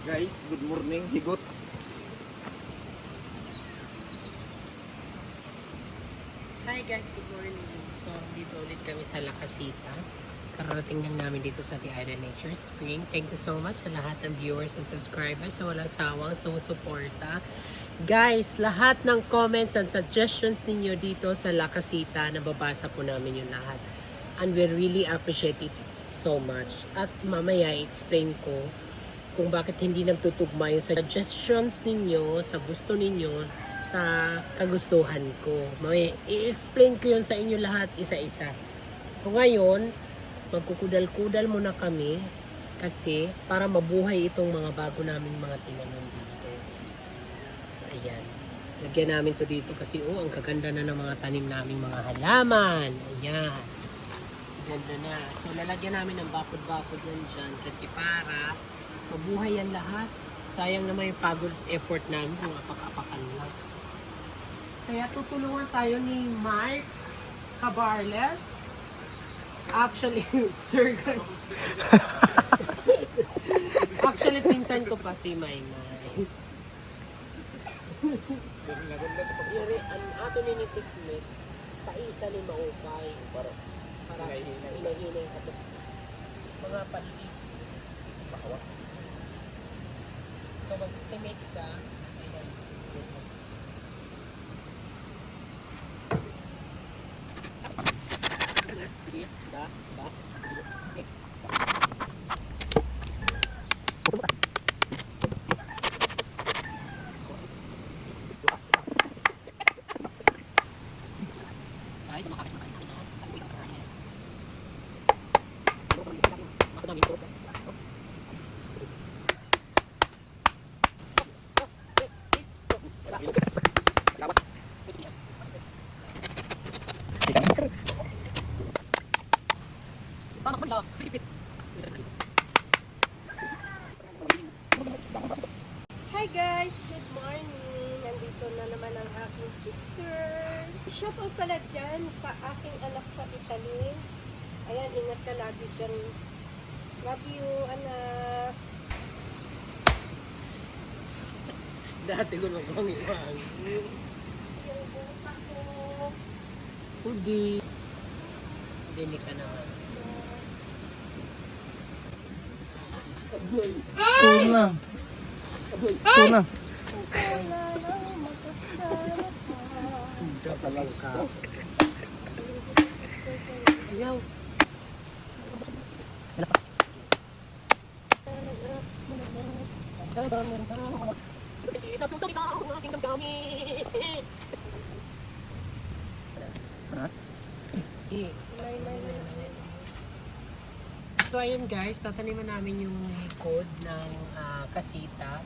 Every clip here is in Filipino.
Guys, good morning. Higot. Hi guys, good morning. So, dito ulit kami sa La Casita. Kararating lang namin dito sa The Island Nature Spring. Thank you so much sa lahat ng viewers and subscribers sa walang sawang sumusuporta. Guys, lahat ng comments and suggestions ninyo dito sa La Casita, nababasa po namin yung lahat. And we really appreciate it so much. At mamaya, i-explain ko kung bakit hindi nagtutugma yung suggestions ninyo sa gusto ninyo sa kagustuhan ko. May i-explain ko yun sa inyo lahat isa-isa. So ngayon, magkukudal-kudal muna kami kasi para mabuhay itong mga bago naming mga tinanom dito. So ayan. Lagyan namin to dito kasi ang kaganda na ng mga tanim naming mga halaman. Ayan. Ganda na. So lalagyan namin ng bakod-bakod yan dyan kasi para mabuhay yan lahat. Sayang naman yung pagod effort namin kung apak-apakan lang. Kaya tutulungan tayo ni Mark Cabarles. Actually, Sir Actually, pinsan ko pa si Maymay. Yuri, ang ato ninitikmit, paisa ni maupay. Para hinahinay ka to. Mga paligid. Bakawa. So, mag-estimate ka. Ayan. Hi guys! Good morning! Nandito na naman ang aking sister. Shout out pala dyan sa aking anak sa Italy. Ayan, ingat ka lagi dyan. Love you, anak. Dati ko nang pangiwang. Yung buta ko. Hindi. Hindi ka naman. Tuna. Tuna. Sudah ka ka. Ayaw. So ayun guys, tataniman namin yung likod ng kasita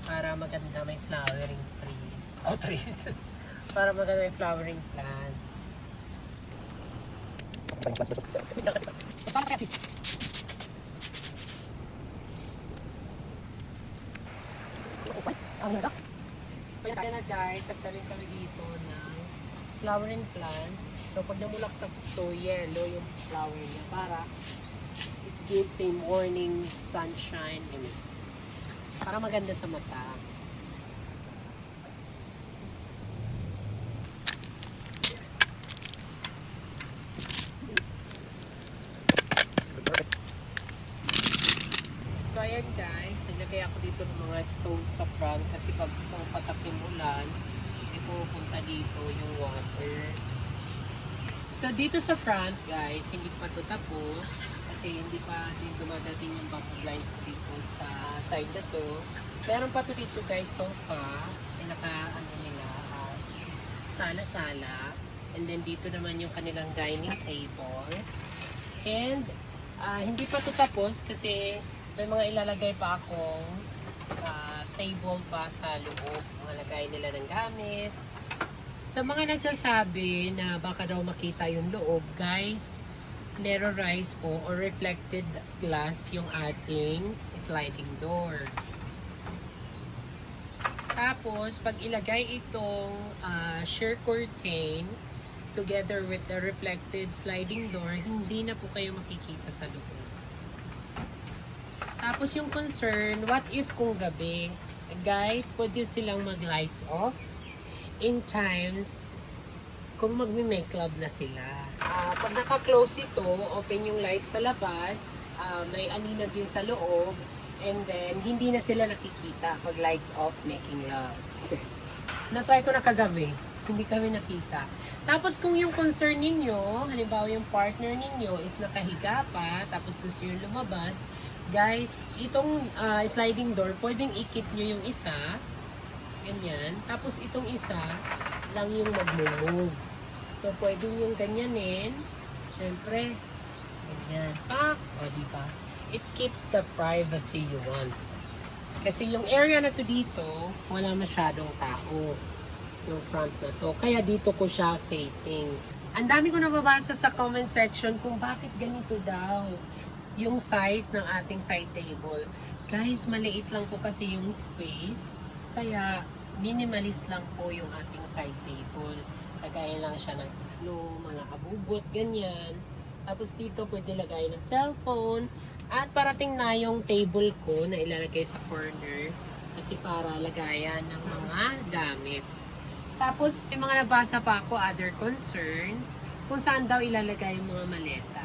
para maganda may flowering trees. Oh, trees. Para maganda may flowering plants. Kaya na guys, nagtanim kami dito ng flowering plants. So pag namulaktak to, yellow yung flower niya para it gives a morning sunshine and para maganda sa mata. So ayan guys, naglagay ako dito ng mga stones sa front kasi pag pumapatak yung ulan, hindi pupunta dito yung water. So dito sa front guys, hindi pa ito tapos kasi hindi pa din dumadating yung bamboo blinds dito sa side na to. Meron pa to dito guys, sofa, ay nila, sala-sala. And then dito naman yung kanilang dining table. And hindi pa to tapos kasi may mga ilalagay pa akong table pa sa loob. Mga lagay nila ng gamit. Sa mga nagsasabi na baka daw makita yung loob, guys, mirrorized po or reflected glass yung ating sliding doors. Tapos, pag ilagay itong sheer curtain together with the reflected sliding door, hindi na po kayo makikita sa loob. Tapos yung concern, what if kung gabi? Guys, pwede silang mag-lights off in times kung magme-make love na sila. Pag naka-close ito, open yung lights sa labas, may anina din sa loob, and then hindi na sila nakikita pag lights off making love. Na-try ko na kagabi, hindi kami nakita. Tapos kung yung concern ninyo, halimbawa yung partner ninyo is nakahiga pa, tapos gusto yung lumabas, guys, itong sliding door, pwedeng ikit nyo yung isa, ganyan, tapos itong isa lang yung mag-move. So, pwedeng yung ganyanin, syempre, ganyan, pak, o diba? It keeps the privacy you want. Kasi yung area na to dito, wala masyadong tao. Yung front na to. Kaya dito ko siya facing. Ang dami ko nababasa sa comment section kung bakit ganito daw yung size ng ating side table. Guys, maliit lang po kasi yung space. Kaya minimalist lang po yung ating side table. Lagay lang siya ng mga abubot, ganyan. Tapos dito pwede lagay ng cellphone. At parating na yung table ko na ilalagay sa corner. Kasi para lagayan ng mga gamit. Tapos, yung mga nabasa pa ako, other concerns, kung saan daw ilalagay yung mga maleta.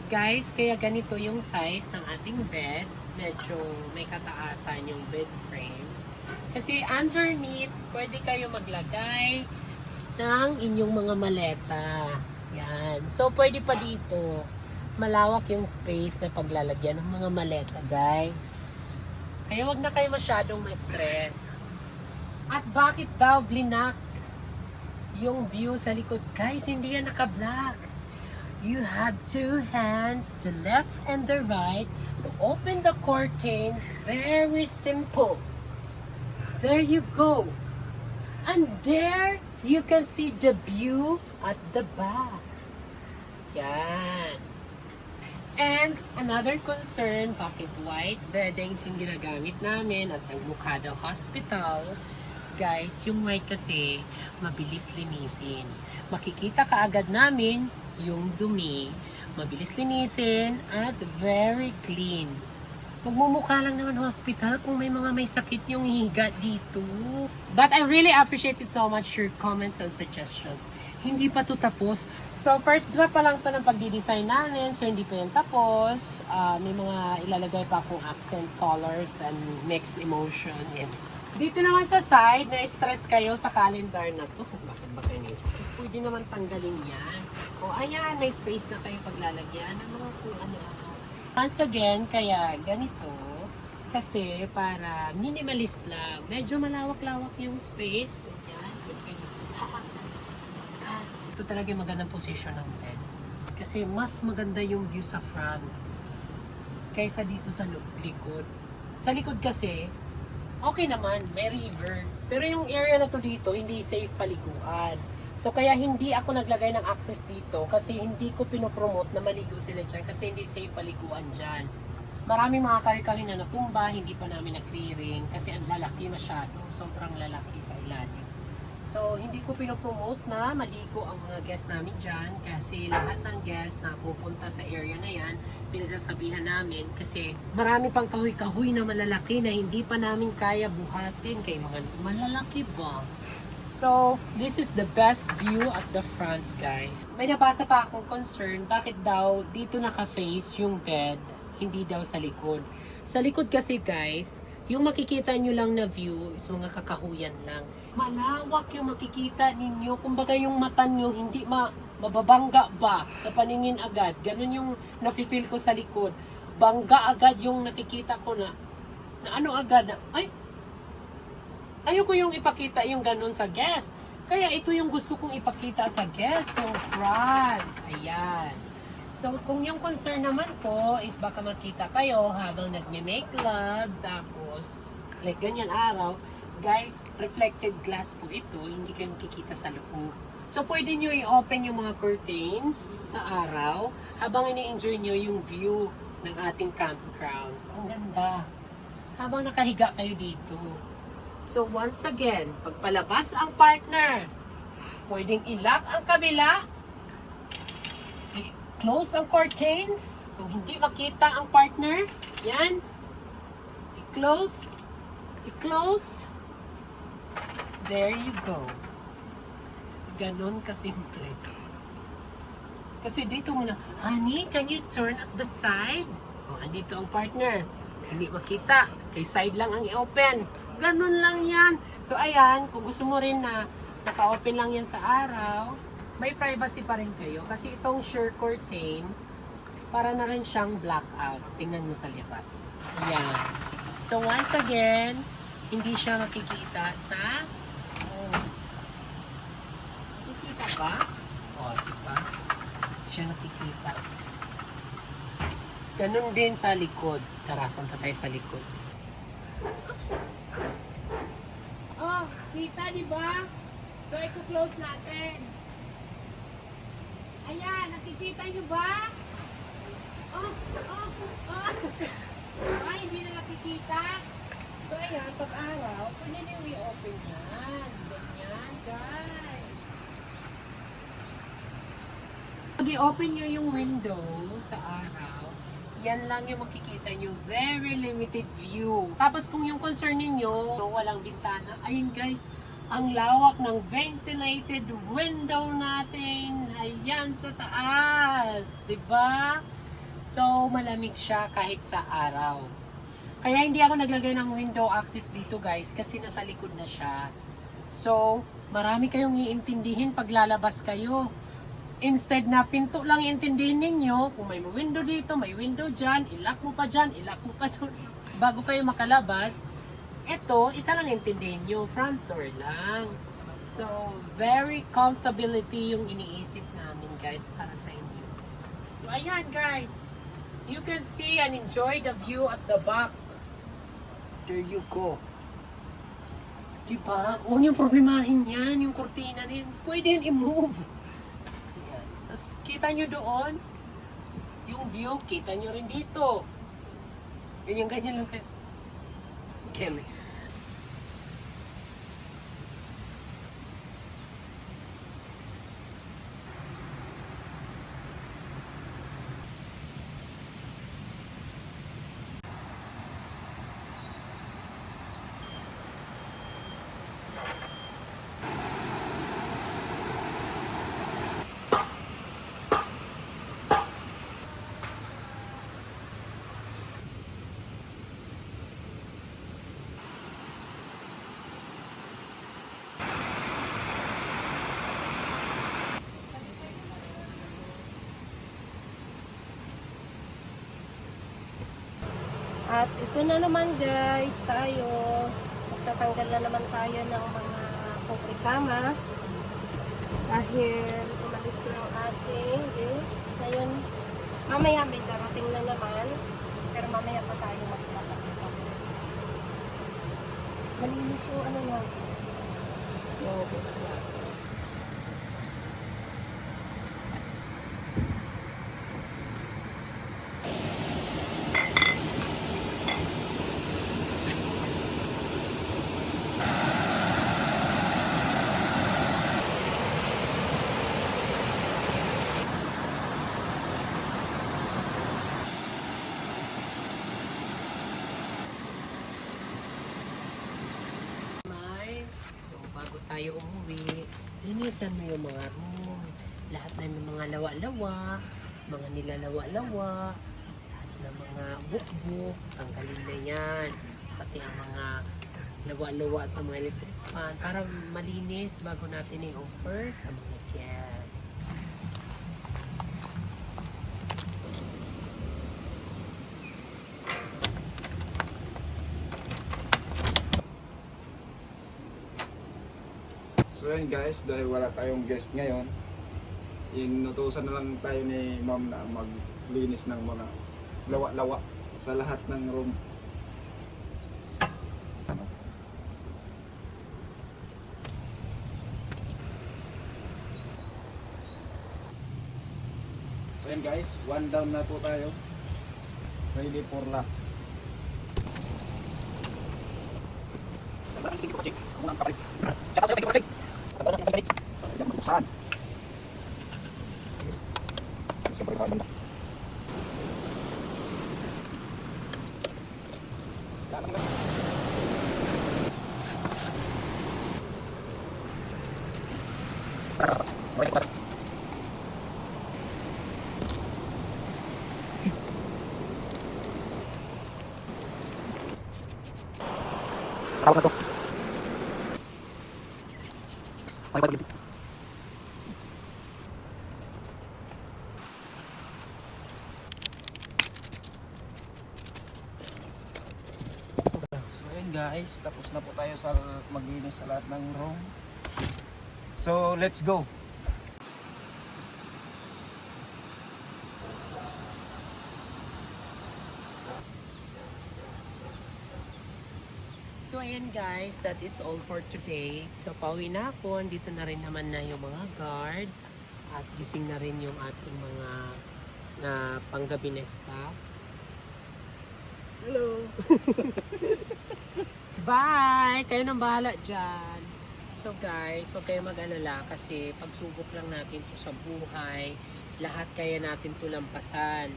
Guys, kaya ganito yung size ng ating bed. Medyo may kataasan yung bed frame. Kasi underneath, pwede kayo maglagay ng inyong mga maleta. Yan. So, pwede pa dito. Malawak yung space na paglalagyan ng mga maleta, guys. Kaya wag na kayo masyadong ma-stress. At bakit daw blinak yung view sa likod? Guys, hindi yan naka-black. You have two hands, the left and the right, to open the curtains. Very simple. There you go. And there, you can see the view at the back. Yan. And another concern, bakit white beddings yung ginagamit namin at ang Mukada Hospital. Guys, yung white kasi mabilis linisin. Makikita kaagad namin yung dumi. Mabilis linisin at very clean. Magmumukha lang naman hospital kung may mga may sakit yung higa dito. But I really appreciate it so much your comments and suggestions. Hindi pa to tapos. So, first draft pa lang to ng pagdi-design namin. So, hindi pa yan tapos. May mga ilalagay pa akong accent colors and mixed emotion. And dito naman sa side, na-stress kayo sa calendar na to. Bakit ba kayo na-stress? Pwede naman tanggalin yan. O, ayan, may space na kayo paglalagyan. Ng mga kung ano-ano. Once again, kaya ganito. Kasi para minimalist lang. Medyo malawak-lawak yung space. Ganyan. Ito talaga yung magandang position ng bed. Kasi mas maganda yung view sa front kaysa dito sa likod. Sa likod kasi, okay naman, may river. Pero yung area na to dito, hindi safe paliguan. So kaya hindi ako naglagay ng access dito kasi hindi ko pinopromote na maligo sila dyan kasi hindi safe paliguan dyan. Maraming mga kahoy-kahoy na natumba, hindi pa namin na-clearing kasi ang lalaki masyado. Sobrang lalaki sa ilalim. So, hindi ko pinopromote na maligo ang mga guests namin dyan kasi lahat ng guests na pupunta sa area na yan, pinagsasabihan namin kasi marami pang kahoy-kahoy na malalaki na hindi pa namin kaya buhatin kay mga malalaki ba? So, this is the best view at the front, guys. May nabasa pa akong concern, bakit daw dito naka-face yung bed, hindi daw sa likod. Sa likod kasi, guys, yung makikita nyo lang na view is mga kakahuyan lang. Malawak yung makikita ninyo. Kumbaga yung mata nyo hindi mababangga ba sa paningin agad. Ganun yung nafe-feel ko sa likod. Bangga agad yung nakikita ko na ano agad na, ay, ayoko yung ipakita yung ganun sa guest. Kaya ito yung gusto kong ipakita sa guest, yung front. Ayan. So, kung yung concern naman po is baka makita kayo habang nagme-make love, tapos, like ganyan araw, guys, reflected glass po ito, hindi kayo makikita sa loob. So, pwede nyo i-open yung mga curtains sa araw habang ini-enjoy nyo yung view ng ating campgrounds. Ang ganda. Habang nakahiga kayo dito. So, once again, pagpalabas ang partner, pwedeng i-lock ang kabila, close ang curtains. Kung hindi makita ang partner, yan, I-close. I-close. There you go. Ganon kasimple. Kasi dito muna, honey, can you turn at the side? O, andito ang partner. Hindi makita. Kay side lang ang i-open. Ganon lang yan. So, ayan, kung gusto mo rin na naka-open lang yan sa araw, may privacy pa rin kayo. Kasi itong sheer curtain, para na rin siyang blackout. Tingnan mo sa labas. Ayan. So, once again, hindi siya makikita sa... Oh. Nakikita ba? O, diba? Siya nakikita. Ganun din sa likod. Tara, punta tayo sa likod. Oh, kita di ba? So, i-close natin. Ayan, nakikita nyo ba? Oh. Ay, hindi na nakikita. So, ayan, pag-araw, pwede nyo i-open yan. Ganyan, guys. Pag i-open nyo yung window sa araw, yan lang yung makikita nyo. Very limited view. Tapos kung yung concern ninyo, so walang bintana, ayun guys, ang lawak ng ventilated window natin. Ayan sa taas. Diba? So, malamig siya kahit sa araw. Kaya hindi ako naglagay ng window access dito guys kasi nasa likod na siya. So, marami kayong iintindihin pag lalabas kayo. Instead na pinto lang iintindihin ninyo, kung may window dito, may window dyan, ilock mo pa dyan, ilock mo pa doon. Bago kayo makalabas, eto, isa lang intindihin nyo, front door lang. So, very comfortability yung iniisip namin guys para sa inyo. So, ayan guys. You can see and enjoy the view at the back. There you go. Diba? Huwag niyong problemahin yan. Yung kurtina din. Pwede yan i-move. Ayan. Tapos, kita nyo doon. Yung view, kita nyo rin dito. Ganyan, ganyan lang. Okay. At ito na naman guys, tayo. Magtatanggal na naman tayo ng mga kukrikama. Dahil umalis na ang ating guys. Ngayon, mamaya may darating na naman. Pero mamaya pa tayo magpapakita. Malinis yung ano na. Yung guys na. Bago tayo umuwi, linisan mo yung mga room. Lahat na ng mga lawa-lawa, mga nilalawa-lawa, lahat ng mga bukbuk, tanggalin na yan. Pati ang mga lawa-lawa sa mga electric fan para malinis bago natin i-offer sa mga guests. So yun guys, dahil wala tayong guest ngayon, inutusan na lang tayo ni ma'am na maglinis ng mga lawa-lawa sa lahat ng room. So yun guys, one down na po tayo. Ready for lock. Saan? So ayun guys, tapos na po tayo sa maglinis sa lahat ng room. So let's go. So ayan guys, that is all for today. So pauwi na ako, dito na rin naman na yung mga guard at gising na rin yung ating mga na panggabi na staff. Hello. Bye! Kayo nang bahala dyan. So guys, huwag kayong mag-alala kasi pagsubok lang natin to sa buhay. Lahat kaya natin to lampasan.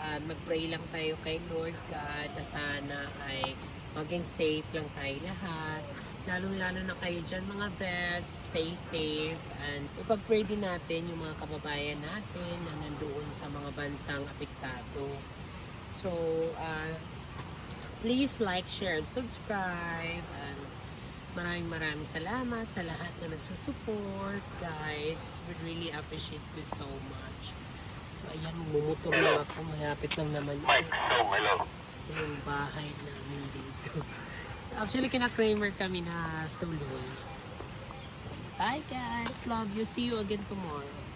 At mag-pray lang tayo kay Lord God na sana ay maging safe lang tayo lahat. Lalong-lalo na kayo dyan mga vets, stay safe. And ipag-pray din natin yung mga kababayan natin na nandoon sa mga bansang apektado. So, please like, share, and subscribe. And maraming salamat sa lahat na nagsusupport, guys. We really appreciate you so much. So, ayan, mumutor lang ako. Malapit lang naman yung bahay namin dito. Actually, kina-Kramer kami na tuloy. So, bye guys. Love you. See you again tomorrow.